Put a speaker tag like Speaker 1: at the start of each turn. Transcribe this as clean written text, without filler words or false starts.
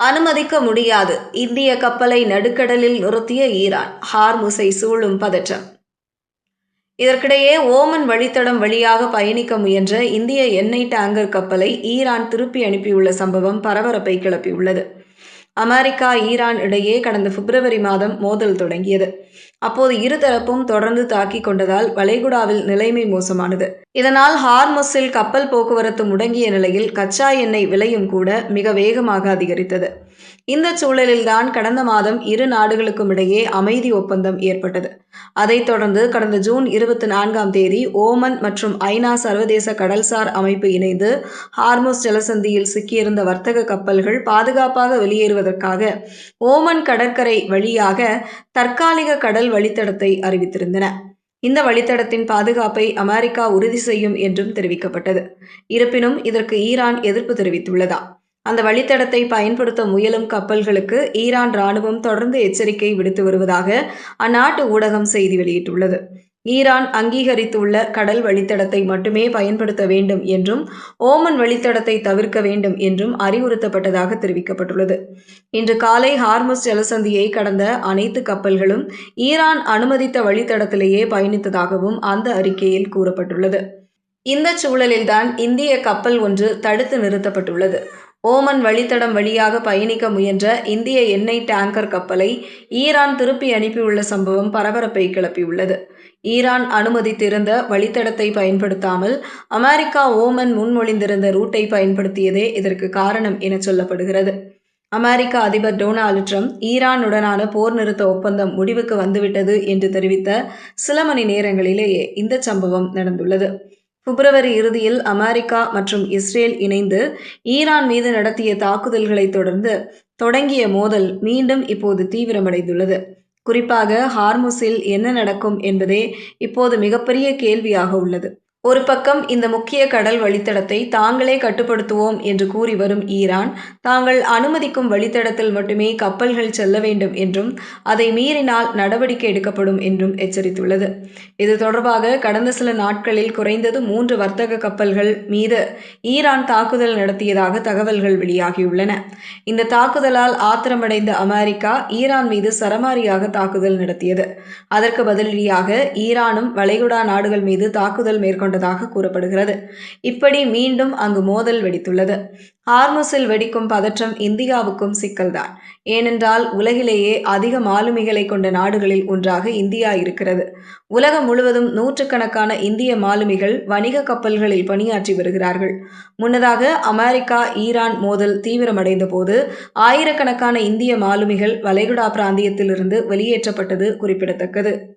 Speaker 1: அனுமதிக்க முடியாது. இந்திய கப்பலை நடுக்கடலில் நிறுத்திய ஈரான். ஹார்முஸை சூழும் பதற்றம். இதற்கிடையே ஓமன் வழித்தடம் வழியாக பயணிக்க முயன்ற இந்திய எண்ணெய் டேங்கர் கப்பலை ஈரான் திருப்பி அனுப்பியுள்ள சம்பவம் பரபரப்பை கிளப்பியுள்ளது. அமெரிக்கா ஈரான் இடையே கடந்த பிப்ரவரி மாதம் மோதல் தொடங்கியது. அப்போது இருதரப்பும் தொடர்ந்து தாக்கிக் கொண்டதால் வளைகுடாவில் நிலைமை மோசமானது. இதனால் ஹார்முஸில் கப்பல் போக்குவரத்து முடங்கிய நிலையில் கச்சா எண்ணெய் விலையும் கூட மிக வேகமாக அதிகரித்தது. இந்த சூழலில்தான் கடந்த மாதம் இரு நாடுகளுக்கும் இடையே அமைதி ஒப்பந்தம் ஏற்பட்டது. அதைத் தொடர்ந்து கடந்த ஜூன் 24 ஓமன் மற்றும் ஐநா சர்வதேச கடல்சார் அமைப்பு இணைந்து ஹார்முஸ் ஜலசந்தியில் சிக்கியிருந்த வர்த்தக கப்பல்கள் பாதுகாப்பாக வெளியேறுவதற்காக ஓமன் கடற்கரை வழியாக தற்காலிக கடல் வழித்தடத்தை அறிவித்திருந்தன. இந்த வழித்தடத்தின் பாதுகாப்பை அமெரிக்கா உறுதி செய்யும் என்றும் தெரிவிக்கப்பட்டது. இருப்பினும் இதற்கு ஈரான் எதிர்ப்பு தெரிவித்துள்ளதாம். அந்த வழித்தடத்தை பயன்படுத்த முயலும் கப்பல்களுக்கு ஈரான் ராணுவம் தொடர்ந்து எச்சரிக்கை விடுத்து வருவதாக அந்நாட்டு ஊடகம் செய்தி வெளியிட்டுள்ளது. ஈரான் அங்கீகரித்துள்ள கடல் வழித்தடத்தை மட்டுமே பயன்படுத்த வேண்டும் என்றும் ஓமன் வழித்தடத்தை தவிர்க்க வேண்டும் என்றும் அறிவுறுத்தப்பட்டதாக தெரிவிக்கப்பட்டுள்ளது. இன்று காலை ஹார்முஸ் ஜலசந்தியை கடந்த அனைத்து கப்பல்களும் ஈரான் அனுமதித்த வழித்தடத்திலேயே பயணித்ததாகவும் அந்த அறிக்கையில் கூறப்பட்டுள்ளது. இந்த சூழலில்தான் இந்திய கப்பல் ஒன்று தடுத்து நிறுத்தப்பட்டுள்ளது. ஓமன் வழித்தடம் வழியாக பயணிக்க முயன்ற இந்திய எண்ணெய் டேங்கர் கப்பலை ஈரான் திருப்பி அனுப்பியுள்ள சம்பவம் பரபரப்பை கிளப்பியுள்ளது. ஈரான் அனுமதித்திருந்த வழித்தடத்தை பயன்படுத்தாமல் அமெரிக்கா ஓமன் முன்மொழிந்திருந்த ரூட்டை பயன்படுத்தியதே இதற்கு காரணம் என சொல்லப்படுகிறது. அமெரிக்க அதிபர் டொனால்டு ட்ரம்ப் ஈரானுடனான போர் நிறுத்த ஒப்பந்தம் முடிவுக்கு வந்துவிட்டது என்று தெரிவித்த சில மணி நேரங்களிலேயே இந்த சம்பவம் நடந்துள்ளது. பிப்ரவரி இறுதியில் அமெரிக்கா மற்றும் இஸ்ரேல் இணைந்து ஈரான் மீது நடத்திய தாக்குதல்களை தொடர்ந்து தொடங்கிய மோதல் மீண்டும் இப்போது தீவிரமடைந்துள்ளது. குறிப்பாக ஹார்முஸில் என்ன நடக்கும் என்பதே இப்போது மிகப்பெரிய கேள்வியாக உள்ளது. ஒரு பக்கம் இந்த முக்கிய கடல் வழித்தடத்தை தாங்களே கட்டுப்படுத்துவோம் என்று கூறி வரும் ஈரான் தாங்கள் அனுமதிக்கும் வழித்தடத்தில் மட்டுமே கப்பல்கள் செல்ல வேண்டும் என்றும் அதை மீறினால் நடவடிக்கை எடுக்கப்படும் என்றும் எச்சரித்துள்ளது. இது தொடர்பாக கடந்த சில நாட்களில் குறைந்தது 3 வர்த்தக கப்பல்கள் மீது ஈரான் தாக்குதல் நடத்தியதாக தகவல்கள் வெளியாகியுள்ளன. இந்த தாக்குதலால் ஆத்திரமடைந்த அமெரிக்கா ஈரான் மீது சரமாரியாக தாக்குதல் நடத்தியது. அதற்கு பதிலடியாக ஈரானும் வளைகுடா நாடுகள் மீது தாக்குதல் மேற்கொண்டதாக கூறப்படுகிறது. இப்படி மீண்டும் அங்கு மோதல் வெடித்துள்ளது. ஹார்முஸில் வெடிக்கும் பதற்றம் இந்தியாவுக்கும் சிக்கல்தான். ஏனென்றால் உலகிலேயே அதிக மாலுமிகளை கொண்ட நாடுகளில் ஒன்றாக இந்தியா இருக்கிறது. உலகம் முழுவதும் நூற்றுக்கணக்கான இந்திய மாலுமிகள் வணிக கப்பல்களில் பணியாற்றி வருகிறார்கள். முன்னதாக அமெரிக்கா ஈரான் மோதல் தீவிரமடைந்த போது ஆயிரக்கணக்கான இந்திய மாலுமிகள் வளைகுடா பிராந்தியத்திலிருந்து வெளியேற்றப்பட்டது குறிப்பிடத்தக்கது.